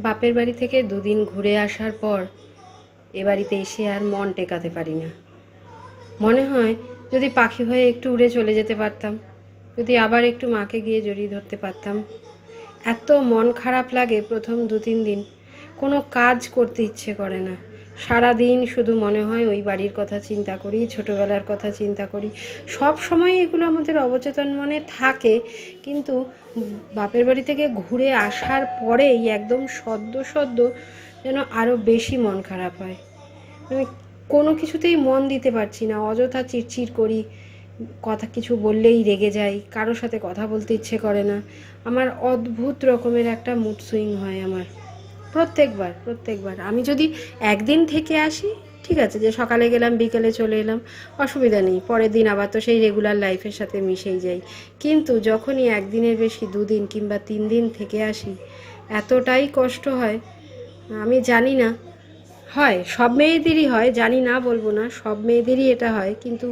বাপের বাড়ি থেকে দুদিন ঘুরে আসার পর এ বাড়িতে এসে আর মন টেকাতে পারি না। মনে হয় যদি পাখি হয়ে একটু উড়ে চলে যেতে পারতাম, যদি আবার একটু মাকে গিয়ে জড়িয়ে ধরতে পারতাম। এত মন খারাপ লাগে প্রথম 2-3 দিন, কোনো কাজ করতে ইচ্ছে করে না। সারা দিন শুধু মনে হয় ওই বাড়ির কথা চিন্তা করি, ছোটোবেলার কথা চিন্তা করি। সব সময় এগুলো আমাদের অবচেতন মনে থাকে, কিন্তু বাপের বাড়ি থেকে ঘুরে আসার পরেই একদম সদ্য সদ্য যেন আরও বেশি মন খারাপ হয়। মানে কোনো কিছুতেই মন দিতে পারছি না, অযথা চিড়চিড় করি, কথা কিছু বললেই রেগে যাই, কারোর সাথে কথা বলতে ইচ্ছে করে না। আমার অদ্ভুত রকমের একটা মুড সুইং হয় আমার প্রত্যেকবার। আমি যদি একদিন থেকে আসি, ঠিক আছে, যে সকালে গেলাম বিকেলে চলে এলাম, অসুবিধা নেই, পরের দিন আবার তো সেই রেগুলার লাইফের সাথে মিশেই যাই। কিন্তু যখনই একদিনের বেশি 2 দিন কিংবা 3 দিন থেকে আসি, এতটাই কষ্ট হয়। আমি জানি না, হয় সব মেয়েদেরই হয়, জানি না বলবো না, সব মেয়েদেরই এটা হয়, কিন্তু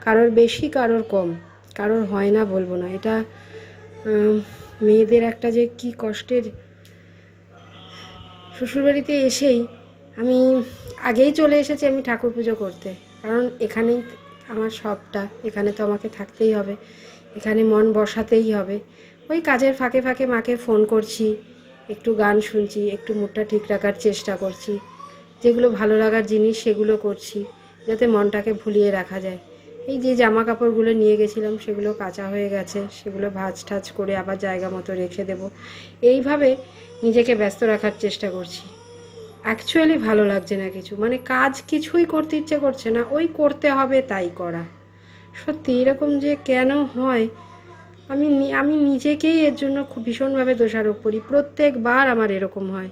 কারোর বেশি কারোর কম, কারোর হয় না বলবো না। এটা মেয়েদের একটা যে কি কষ্টের। শ্বশুরবাড়িতে এসেই আমি আগেই চলে এসেছি আমি ঠাকুর পুজো করতে, কারণ এখানেই আমার সবটা, এখানে তো আমাকে থাকতেই হবে, এখানে মন বসাতেই হবে। ওই কাজের ফাঁকে ফাঁকে মাকে ফোন করছি, একটু গান শুনছি, একটু মুডটা ঠিক রাখার চেষ্টা করছি, যেগুলো ভালো লাগার জিনিস সেগুলো করছি, যাতে মনটাকে ভুলিয়ে রাখা যায়। এই যে জামা কাপড়গুলো নিয়ে গেছিলাম সেগুলো কাচা হয়ে গেছে, সেগুলো ভাঁজ টাজ করে আবার জায়গা মতো রেখে দেব। এইভাবে নিজেকে ব্যস্ত রাখার চেষ্টা করছি। অ্যাকচুয়ালি ভালো লাগছে না কিছু, মানে কাজ কিছুই করতে ইচ্ছে করছে না, ওই করতে হবে তাই করা। সত্যি এরকম যে কেন হয়, আমি নিজেকেই এর জন্য খুব ভীষণভাবে দোষারোপ করি। প্রত্যেকবার আমার এরকম হয়।